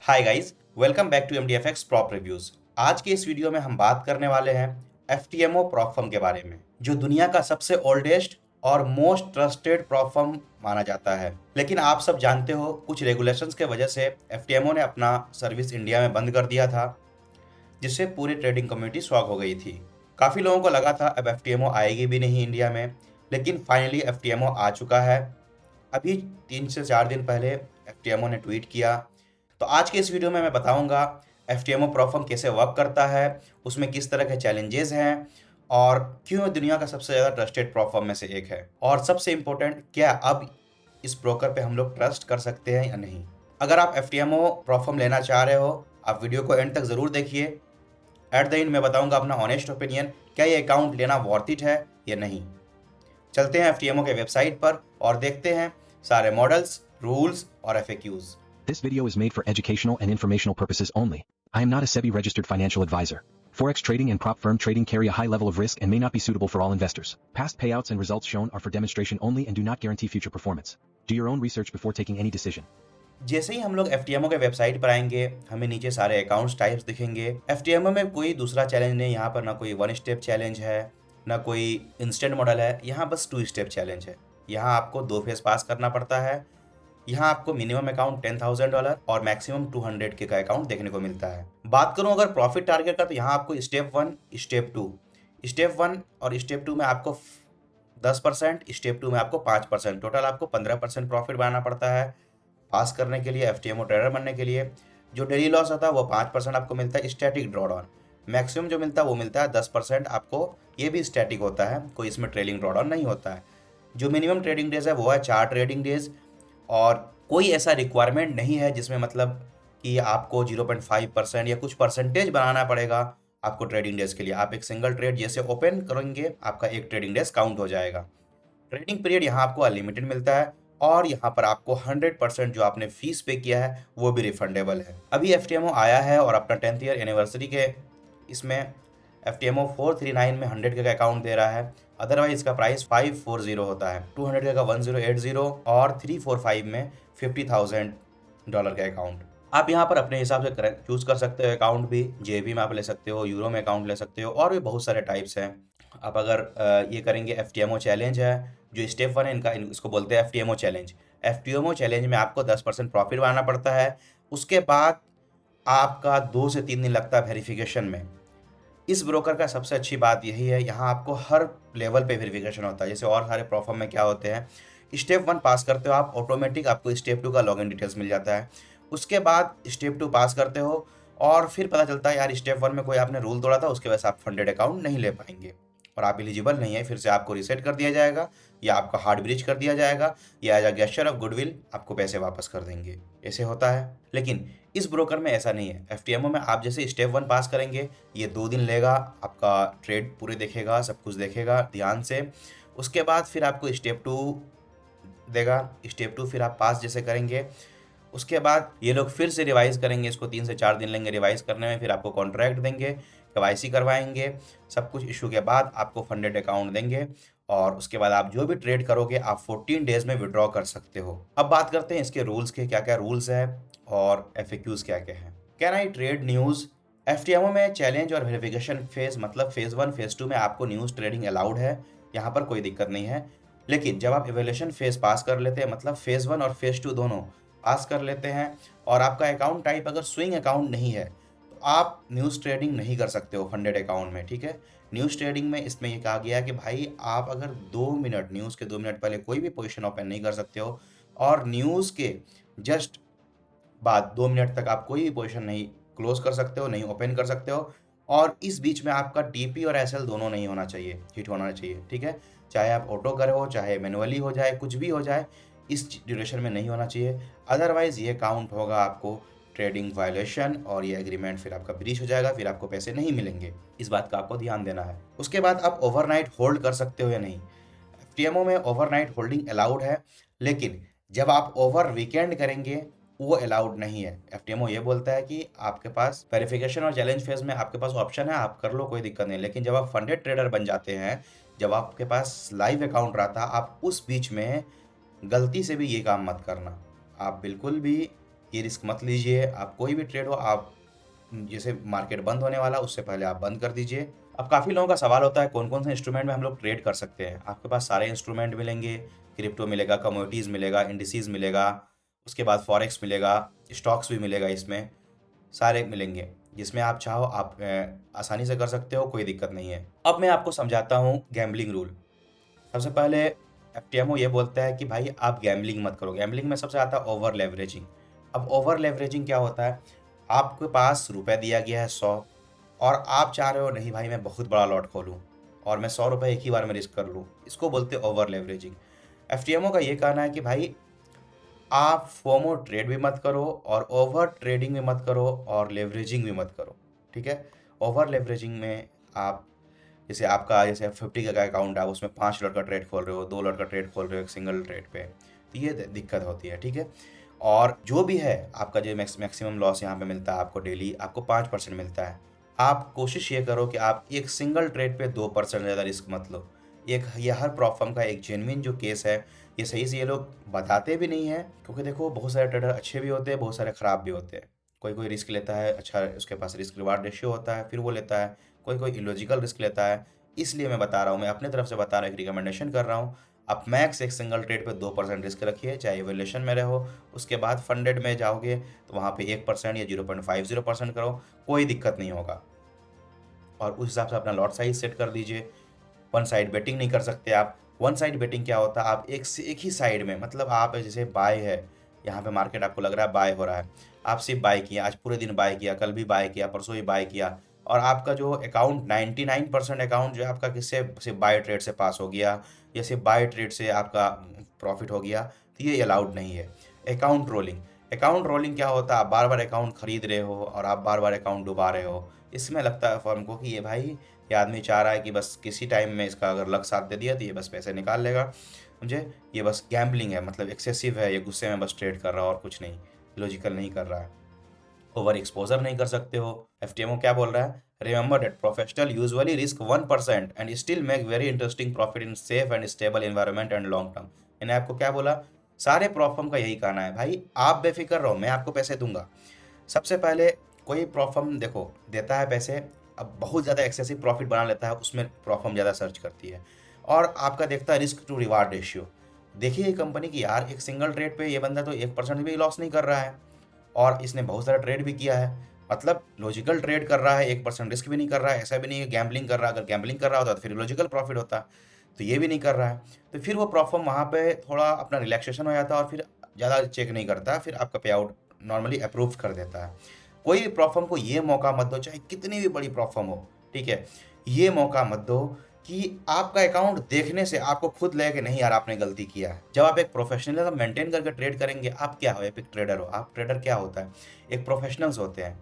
Hi guys, welcome back to MDFX prop reviews. आज के इस वीडियो में हम बात करने वाले हैं FTMO प्रॉप फर्म के बारे में, जो दुनिया का सबसे ओल्डेस्ट और मोस्ट ट्रस्टेड प्रॉप फर्म माना जाता है। लेकिन आप सब जानते हो, कुछ रेगुलेशंस के वजह से FTMO ने अपना सर्विस इंडिया में बंद कर दिया था, जिससे पूरी ट्रेडिंग कम्युनिटी शॉक हो गई थी। काफ़ी लोगों को लगा था अब FTMO आएगी भी नहीं इंडिया में, लेकिन फाइनली FTMO आ चुका है। अभी 3 से 4 दिन पहले FTMO ने ट्वीट किया। तो आज के इस वीडियो में मैं बताऊंगा FTMO प्रोफर्म कैसे वर्क करता है, उसमें किस तरह के चैलेंजेस हैं और क्यों ये दुनिया का सबसे ज़्यादा ट्रस्टेड प्रोफर्म में से एक है। और सबसे इम्पोर्टेंट, क्या अब इस ब्रोकर पे हम लोग ट्रस्ट कर सकते हैं या नहीं। अगर आप FTMO प्रोफर्म लेना चाह रहे हो, आप वीडियो को एंड तक ज़रूर देखिए। एट द एंड मैं बताऊंगा अपना ऑनेस्ट ओपिनियन, क्या ये अकाउंट लेना वर्थ इट है या नहीं। चलते हैं FTMO के वेबसाइट पर और देखते हैं सारे मॉडल्स, रूल्स और FAQs। This video is made for educational and informational purposes only. I am not a SEBI registered financial advisor. Forex trading and prop firm trading carry a high level of risk and may not be suitable for all investors. Past payouts and results shown are for demonstration only and do not guarantee future performance. Do your own research before taking any decision. जैसे ही हम लोग FTMO के website पर आएंगे, हमें नीचे सारे accounts types दिखेंगे। FTMO में कोई दूसरा चैलेंज नहीं, यहाँ पर ना कोई 1 स्टेप चैलेंज है, ना कोई इंस्टेंट मॉडल है, यहाँ बस 2 स्टेप चैलेंज है। यहाँ आपको 2 फेज पास करना पड़ता है। यहाँ आपको मिनिमम अकाउंट $10,000 और मैक्सिमम 200K का अकाउंट देखने को मिलता है। बात करूँ अगर प्रॉफिट टारगेट का, तो यहाँ आपको स्टेप 1 और स्टेप 2 में आपको 10%, स्टेप 2 में आपको 5%, टोटल आपको 15% प्रॉफिट बनाना पड़ता है पास करने के लिए, FTMO ट्रेडर बनने के लिए। जो डेली लॉस होता है वो 5% आपको मिलता है स्टैटिक ड्रॉडाउन। मैक्सिमम जो मिलता है वो मिलता है 10% आपको, ये भी स्टैटिक होता है, कोई इसमें ट्रेलिंग ड्रॉडाउन नहीं होता है। जो मिनिमम ट्रेडिंग डेज है वो है 4 ट्रेडिंग डेज, और कोई ऐसा रिक्वायरमेंट नहीं है जिसमें मतलब कि आपको 0.5% या कुछ परसेंटेज बनाना पड़ेगा आपको ट्रेडिंग डेज के लिए। आप एक सिंगल ट्रेड जैसे ओपन करेंगे, आपका एक ट्रेडिंग डेज काउंट हो जाएगा। ट्रेडिंग पीरियड यहाँ आपको अनलिमिटेड मिलता है, और यहाँ पर आपको 100% जो आपने फीस पे किया है वो भी रिफंडेबल है। अभी FTMO आया है और अपना 10th ईयर एनिवर्सरी के इसमें FTMO 439 में 100K का अकाउंट दे रहा है। अदरवाइज इसका प्राइस 540 होता है, 200K का 1080 और 345 में $50,000 का अकाउंट। आप यहाँ पर अपने हिसाब से चूज कर सकते हो अकाउंट भी। JB में आप ले सकते हो, यूरो में अकाउंट ले सकते हो, और भी बहुत सारे टाइप्स हैं। आप अगर ये करेंगे, FTMO चैलेंज है जो स्टेप 1 है इनका, इसको बोलते हैं FTMO चैलेंज। FTMO चैलेंज में आपको 10% प्रॉफिट बनाना पड़ता है। उसके बाद आपका 2 से 3 दिन लगता है वेरिफिकेशन में। इस ब्रोकर का सबसे अच्छी बात यही है, यहाँ आपको हर लेवल पे वेरिफिकेशन होता है। जैसे और सारे प्रोफर्म में क्या होते हैं, स्टेप 1 पास करते हो आप, ऑटोमेटिक आपको स्टेप 2 का लॉगिन डिटेल्स मिल जाता है। उसके बाद स्टेप 2 पास करते हो और फिर पता चलता है यार स्टेप 1 में कोई आपने रूल तोड़ा था, उसके वजह से आप फंडेड अकाउंट नहीं ले पाएंगे और आप एलिजिबल नहीं है। फिर से आपको रिसेट कर दिया जाएगा, या आपका हार्ड ब्रिज कर दिया जाएगा, या as a gesture of goodwill आपको पैसे वापस कर देंगे। ऐसे होता है। लेकिन इस ब्रोकर में ऐसा नहीं है। FTMO में आप जैसे स्टेप 1 पास करेंगे, ये 2 दिन लेगा, आपका ट्रेड पूरे देखेगा, सब कुछ देखेगा ध्यान से। उसके बाद फिर आपको स्टेप 2 देगा। स्टेप 2 फिर आप पास जैसे करेंगे, उसके बाद ये लोग फिर से रिवाइज करेंगे, इसको 3 से 4 दिन लेंगे रिवाइज करने में। फिर आपको कॉन्ट्रैक्ट देंगे, KYC करवाएंगे, सब कुछ इशू के बाद आपको फंडेड अकाउंट देंगे, और उसके बाद आप जो भी ट्रेड करोगे आप 14 डेज में विड्रॉ कर सकते हो। अब बात करते हैं इसके रूल्स के, क्या क्या रूल्स है और FAQs क्या क्या है। Can I trade news. FTMO में चैलेंज और वेरिफिकेशन फेज, मतलब फेज 1 फेज 2 में आपको न्यूज़ ट्रेडिंग अलाउड है, यहाँ पर कोई दिक्कत नहीं है। लेकिन जब आप एवेल्यूशन फेज पास कर लेते हैं, मतलब फेज 1 और फेज 2 दोनों पास कर लेते हैं, और आपका अकाउंट टाइप अगर स्विंग अकाउंट नहीं है, तो आप न्यूज़ ट्रेडिंग नहीं कर सकते हो फंडेड अकाउंट में। ठीक है, न्यूज़ ट्रेडिंग में इसमें ये कहा गया है कि भाई आप अगर 2 मिनट, न्यूज़ के 2 मिनट पहले कोई भी पोजीशन ओपन नहीं कर सकते हो, और न्यूज़ के जस्ट बाद 2 मिनट तक आप कोई भी पोजीशन नहीं क्लोज कर सकते हो, नहीं ओपन कर सकते हो। और इस बीच में आपका TP और SL दोनों नहीं होना चाहिए, हिट होना चाहिए। ठीक है, चाहे आप ऑटो करे हो, चाहे मैनुअली हो जाए, कुछ भी हो जाए, इस ड्यूरेशन में नहीं होना चाहिए। अदरवाइज ये काउंट होगा आपको ट्रेडिंग वायलेशन, और ये एग्रीमेंट फिर आपका ब्रीच हो जाएगा, फिर आपको पैसे नहीं मिलेंगे। इस बात का आपको ध्यान देना है। उसके बाद आप ओवरनाइट होल्ड कर सकते हो या नहीं। FTMO में ओवरनाइट होल्डिंग अलाउड है, लेकिन जब आप ओवर वीकेंड करेंगे वो अलाउड नहीं है। FTMO ये बोलता है कि आपके पास वेरिफिकेशन और चैलेंज फेज में आपके पास ऑप्शन है, आप कर लो, कोई दिक्कत नहीं। लेकिन जब आप फंडेड ट्रेडर बन जाते हैं, जब आपके पास लाइव अकाउंट रहता है, आप उस बीच में गलती से भी ये काम मत करना। आप बिल्कुल भी ये रिस्क मत लीजिए। आप कोई भी ट्रेड हो, आप जैसे मार्केट बंद होने वाला उससे पहले आप बंद कर दीजिए। अब काफ़ी लोगों का सवाल होता है कौन कौन से इंस्ट्रूमेंट में हम लोग ट्रेड कर सकते हैं। आपके पास सारे इंस्ट्रूमेंट मिलेंगे, क्रिप्टो मिलेगा, कमोडिटीज़ मिलेगा, इंडिसेस मिलेगा, उसके बाद फॉरेक्स मिलेगा, स्टॉक्स भी मिलेगा, इसमें सारे मिलेंगे। जिसमें आप चाहो आप आसानी से कर सकते हो, कोई दिक्कत नहीं है। अब मैं आपको समझाता हूँ गैम्बलिंग रूल। सबसे पहले एफटीएमओ ये बोलता है कि भाई आप गैम्बलिंग मत करो। गैम्बलिंग में सबसे आता है ओवर लेवरेजिंग। अब ओवर लेवरेजिंग क्या होता है, आपके पास रुपए दिया गया है 100 और आप चाह रहे हो नहीं भाई मैं बहुत बड़ा लॉट खोलूँ और मैं 100 रुपये एक ही बार में रिस्क कर लूँ, इसको बोलते हैं ओवर लेवरेजिंग। एफटीएमओ का ये कहना है कि भाई आप फोमो ट्रेड भी मत करो और ओवर ट्रेडिंग भी मत करो और लेवरेजिंग भी मत करो। ठीक है, ओवर लेवरेजिंग में आप जैसे 50 का अकाउंट है, आप उसमें 5 लॉट का ट्रेड खोल रहे हो, 2 लॉट का ट्रेड खोल रहे हो एक सिंगल ट्रेड पे, तो ये दिक्कत होती है। ठीक है, और जो भी है आपका जो मैक्सिमम लॉस यहाँ पे मिलता है आपको डेली, आपको 5% मिलता है। आप कोशिश ये करो कि आप एक सिंगल ट्रेड पे 2% ज़्यादा रिस्क मत लो। ये हर प्रॉब्लम का एक जेन्युइन जो केस है, ये सही से ये लोग बताते भी नहीं है, क्योंकि देखो बहुत सारे ट्रेडर अच्छे भी होते हैं, बहुत सारे ख़राब भी होते हैं। कोई कोई रिस्क लेता है, अच्छा उसके पास रिस्क रिवार्ड रेशियो होता है, फिर वो लेता है। कोई कोई इलॉजिकल रिस्क लेता है। इसलिए मैं बता रहा हूँ, मैं अपने तरफ से बता रहा हूँ, एक रिकमेंडेशन कर रहा हूँ। आप मैक्स एक सिंगल ट्रेड पे 2% रिस्क रखिए, चाहे वैल्यूएशन में रहो। उसके बाद फंडेड में जाओगे तो वहाँ पे 1% या 0.50% करो, कोई दिक्कत नहीं होगा। और उस हिसाब से अपना लॉट साइज सेट कर दीजिए। वन साइड बेटिंग नहीं कर सकते आप। वन साइड बेटिंग क्या होता है, आप एक ही साइड में, मतलब आप जैसे बाय है, यहाँ पे मार्केट आपको लग रहा है बाय हो रहा है, आप सिर्फ बाय किया, आज पूरे दिन बाय किया, कल भी बाय किया, परसों भी बाय किया, और आपका जो अकाउंट 99% अकाउंट जो है आपका किससे सिर्फ बाय ट्रेड से पास हो गया या सिर्फ बाय ट्रेड से आपका प्रॉफिट हो गया, तो ये अलाउड नहीं है। अकाउंट रोलिंग क्या होता है, आप बार बार अकाउंट खरीद रहे हो और आप बार बार अकाउंट डुबा रहे हो। इसमें लगता है फर्म को कि ये भाई, ये आदमी चाह रहा है कि बस किसी टाइम में इसका अगर लक साथ दे दिया तो ये बस पैसे निकाल लेगा मुझे, ये बस गैम्बलिंग है, मतलब एक्सेसिव है, ये गुस्से में बस ट्रेड कर रहा है और कुछ नहीं, लॉजिकल नहीं कर रहा है। ओवर एक्सपोजर नहीं कर सकते हो। एफटीएमओ क्या बोल रहा है, remember that professional usually risk 1% and still make very interesting profit in safe and stable environment and long term. मैंने आपको क्या बोला, सारे प्रॉफर्म का यही कहना है, भाई आप बेफिक्र रहो, मैं आपको पैसे दूंगा। सबसे पहले कोई प्रॉफर्म देखो देता है पैसे, अब बहुत ज़्यादा एक्सेसिव प्रॉफिट बना लेता है, उसमें प्रॉफर्म ज़्यादा सर्च करती है और आपका देखता है रिस्क टू रिवार्ड रेशियो। देखिए ये कंपनी की यार, एक सिंगल ट्रेड पे ये बंदा तो 1% भी लॉस नहीं कर रहा है और इसने बहुत सारा ट्रेड भी किया है, मतलब लॉजिकल ट्रेड कर रहा है, 1% रिस्क भी नहीं कर रहा है। ऐसा भी नहीं है गैम्बलिंग कर रहा है, अगर गैम्बलिंग कर रहा होता तो फिर लॉजिकल प्रॉफिट होता, तो ये भी नहीं कर रहा है। तो फिर वो प्रॉफर्म वहाँ पे थोड़ा अपना रिलैक्सेशन हो जाता है और फिर ज़्यादा चेक नहीं करता, फिर आपका पे आउट नॉर्मली अप्रूव कर देता है। कोई भी प्रॉफर्म को ये मौका मत दो, चाहे कितनी भी बड़ी प्रॉफर्म हो, ठीक है, ये मौका मत दो कि आपका अकाउंट देखने से आपको खुद लगे कि नहीं यार आपने गलती किया है। जब आप एक प्रोफेशनलिज्म मेंटेन करके ट्रेड करेंगे, आप क्या हो, एक ट्रेडर हो। आप ट्रेडर क्या होता है, एक प्रोफेशनल्स होते हैं।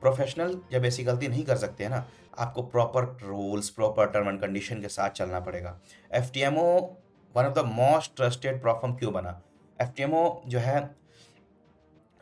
प्रोफेशनल जब ऐसी गलती नहीं कर सकते हैं ना, आपको proper rules, proper term and condition के साथ चलना पड़ेगा। FTMO one of the most trusted prop firm क्यों बना, एफटीएमओ जो है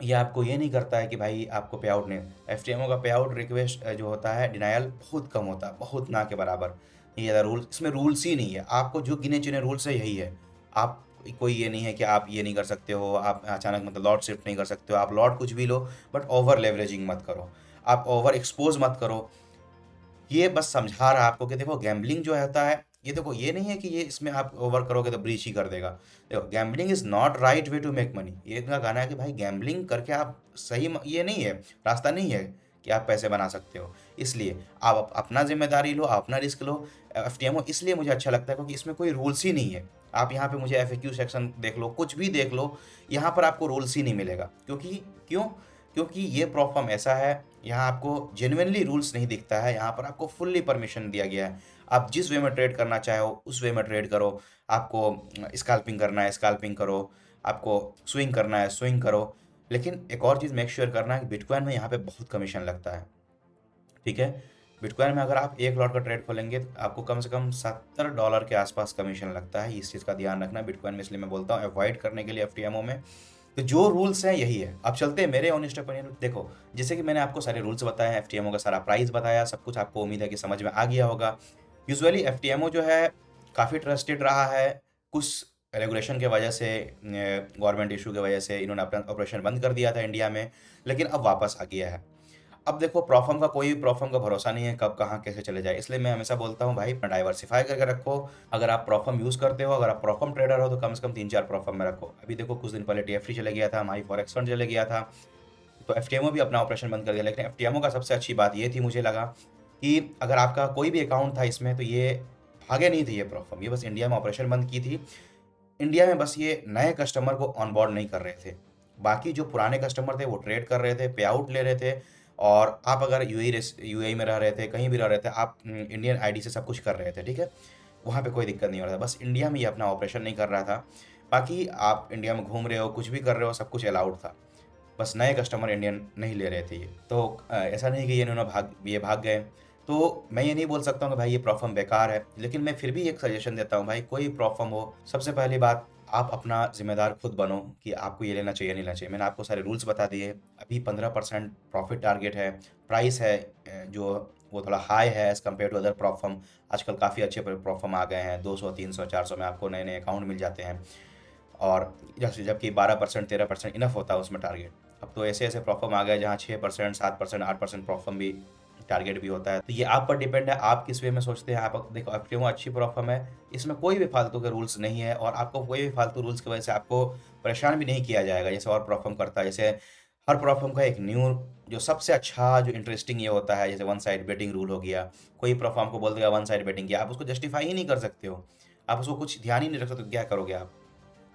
ये आपको ये नहीं करता है कि भाई आपको पे आउट नहीं, एफटीएमओ का पे आउट रिक्वेस्ट जो होता है, डिनायल बहुत कम होता है, बहुत ना के बराबर। ये ज़्यादा रूल, इसमें रूल्स ही नहीं है, आपको जो गिने चुने रूल्स है यही है। आप कोई ये नहीं है कि आप ये नहीं कर सकते हो, आप अचानक मतलब लॉट शिफ्ट नहीं कर सकते हो, आप लॉट कुछ भी लो, बट ओवर लेवरेजिंग मत करो, आप ओवर एक्सपोज मत करो। ये बस समझा रहा है आपको कि देखो गैम्बलिंग जो होता है, ये देखो ये नहीं है कि ये इसमें आप ओवर करोगे तो ब्रीच ही कर देगा। देखो gambling is not right way to make money, ये इनका कहना है कि भाई गैम्बलिंग करके आप सही ये नहीं है, रास्ता नहीं है कि आप पैसे बना सकते हो। इसलिए आप अपना जिम्मेदारी लो, आप अपना रिस्क लो। एफटीएमओ इसलिए मुझे अच्छा लगता है क्योंकि इसमें कोई रूल्स ही नहीं है। आप यहाँ पे मुझे एफएक्यू सेक्शन देख लो, कुछ भी देख लो, यहाँ पर आपको रूल्स ही नहीं मिलेगा। क्यों क्योंकि ये प्रोफॉर्म ऐसा है, यहाँ आपको जेन्युइनली रूल्स नहीं दिखता है, यहाँ पर आपको फुल्ली परमिशन दिया गया है। आप जिस वे में ट्रेड करना चाहो उस वे में ट्रेड करो। आपको स्कैल्पिंग करना है स्कैल्पिंग करो, आपको स्विंग करना है स्विंग करो। लेकिन एक और चीज़ मेक श्योर करना है कि बिटकॉइन में यहाँ पे बहुत कमीशन लगता है। ठीक है, बिटकॉइन में अगर आप 1 लॉट का ट्रेड खोलेंगे तो आपको कम से कम $70 के आसपास कमीशन लगता है। इस चीज़ का ध्यान रखना बिटकॉइन में, इसलिए मैं बोलता हूँ अवॉइड करने के लिए एफटीएमओ में। तो जो रूल्स हैं यही है। अब चलते हैं मेरे ऑनेस्ट ओपिनियन। देखो जैसे कि मैंने आपको सारे रूल्स बताए हैं, एफटीएमओ का सारा प्राइस बताया, सब कुछ आपको उम्मीद है कि समझ में आ गया होगा। यूजुअली एफटीएमओ जो है काफ़ी ट्रस्टेड रहा है। कुछ रेगुलेशन के वजह से, गवर्नमेंट इशू की वजह से इन्होंने अपना ऑपरेशन बंद कर दिया था इंडिया में, लेकिन अब वापस आ गया है। अब देखो कोई भी प्रोफर्म का भरोसा नहीं है कब कहाँ कैसे चले जाए, इसलिए मैं हमेशा बोलता हूँ भाई अपना डाइवर्सिफाई करके रखो। अगर आप प्रोफर्म यूज़ करते हो, अगर आप प्रोफर्म ट्रेडर हो, तो कम से कम 3-4 प्रोफर्म में रखो। अभी देखो कुछ दिन पहले TFT चले गया था, माई फॉरेक्स फंड चले गया था, तो FTMO भी अपना ऑपरेशन बंद कर दिया। लेकिन FTMO का सबसे अच्छी बात ये थी मुझे लगा कि अगर आपका कोई भी अकाउंट था इसमें, तो ये भागे नहीं थे ये प्रोफर्म, ये बस इंडिया में ऑपरेशन बंद की थी। इंडिया में बस ये नए कस्टमर को ऑनबोर्ड नहीं कर रहे थे। बाकी जो पुराने कस्टमर थे वो ट्रेड कर रहे थे, पे आउट ले रहे थे, और आप अगर यूएई में रह रहे थे, कहीं भी रह रहे थे, आप इंडियन आईडी से सब कुछ कर रहे थे, ठीक है? वहाँ पे कोई दिक्कत नहीं हो रहा था। बस इंडिया में ये अपना ऑपरेशन नहीं कर रहा था। बाकी आप इंडिया में घूम रहे हो, कुछ भी कर रहे हो, सब कुछ अलाउड था। बस नए कस्टमर इंडियन नहीं ले रहे थे ये। तो ऐसा नहीं कि ये भाग गए। तो मैं ये नहीं बोल सकता हूँ कि भाई ये प्रोफर्म बेकार है, लेकिन मैं फिर भी एक सजेशन देता हूँ भाई, कोई प्रोफर्म हो, सबसे पहली बात आप अपना ज़िम्मेदार खुद बनो कि आपको ये लेना चाहिए, नहीं लेना चाहिए। मैंने आपको सारे रूल्स बता दिए। अभी 15% प्रॉफिट टारगेट है, प्राइस है जो वो थोड़ा हाई है एज़ कम्पेयर टू अदर प्रोफर्म। आजकल काफ़ी अच्छे प्रोफर्म आ गए हैं, 200, 300, 400 में आपको नए-नए अकाउंट मिल जाते हैं, और जबकि 12%, 13% इनफ होता है उसमें टारगेट। अब तो ऐसे-ऐसे प्रोफर्म आ गए जहाँ 6%, 7%, 8% प्रोफर्म भी टारगेट भी होता है। तो ये आप पर डिपेंड है, आप किस वे में सोचते हैं। आप देखो FTMO अच्छी प्रोफर्म है, इसमें कोई भी फालतू के रूल्स नहीं है, और आपको कोई भी फालतू रूल्स की वजह से आपको परेशान भी नहीं किया जाएगा जैसे और प्रोफर्म करता है। जैसे हर प्रोफर्म का एक न्यू जो सबसे अच्छा जो इंटरेस्टिंग ये होता है, जैसे वन साइड बेटिंग रूल हो गया। कोई प्रोफर्म को बोल देगा वन साइड बेटिंग किया, आप उसको जस्टिफाई ही नहीं कर सकते हो, आप उसको कुछ ध्यान ही नहीं रख सकते, तो क्या करोगे आप?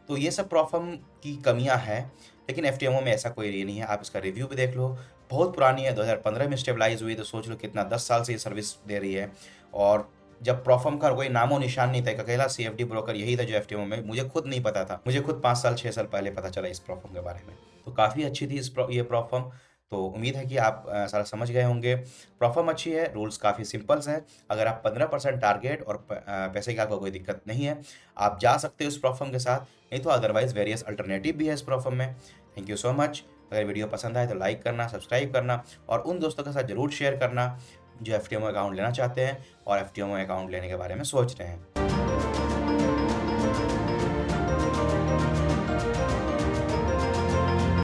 तो ये सब प्रोफर्म की कमियां हैं, लेकिन FTMO में ऐसा कोई ये नहीं है। आप इसका रिव्यू भी देख लो, बहुत पुरानी है, 2015 में स्टेबलाइज हुई, तो सोच लो कितना 10 साल से ये सर्विस दे रही है। और जब प्रोफर्म का कोई नामो निशान नहीं था, एक अकेला CFD ब्रोकर यही था जो FTMO में, मुझे खुद नहीं पता था, मुझे खुद 5 साल 6 साल पहले पता चला इस प्रोफर्म के बारे में। तो काफ़ी अच्छी थी ये प्रोफर्म। तो उम्मीद है कि आप सारा समझ गए होंगे। प्रोफर्म अच्छी है, रूल्स काफ़ी सिंपल्स हैं। अगर आप 15% टारगेट और पैसे की आपको कोई दिक्कत नहीं है, आप जा सकते हो इस प्रोफर्म के साथ, नहीं तो अदरवाइज़ वेरियस अल्टरनेटिव भी है इस प्रोफर्म में। Thank you so much. अगर वीडियो पसंद आए तो लाइक करना, सब्सक्राइब करना, और उन दोस्तों के साथ ज़रूर शेयर करना जो FTMO अकाउंट लेना चाहते हैं और FTMO अकाउंट लेने के बारे में सोच रहे हैं।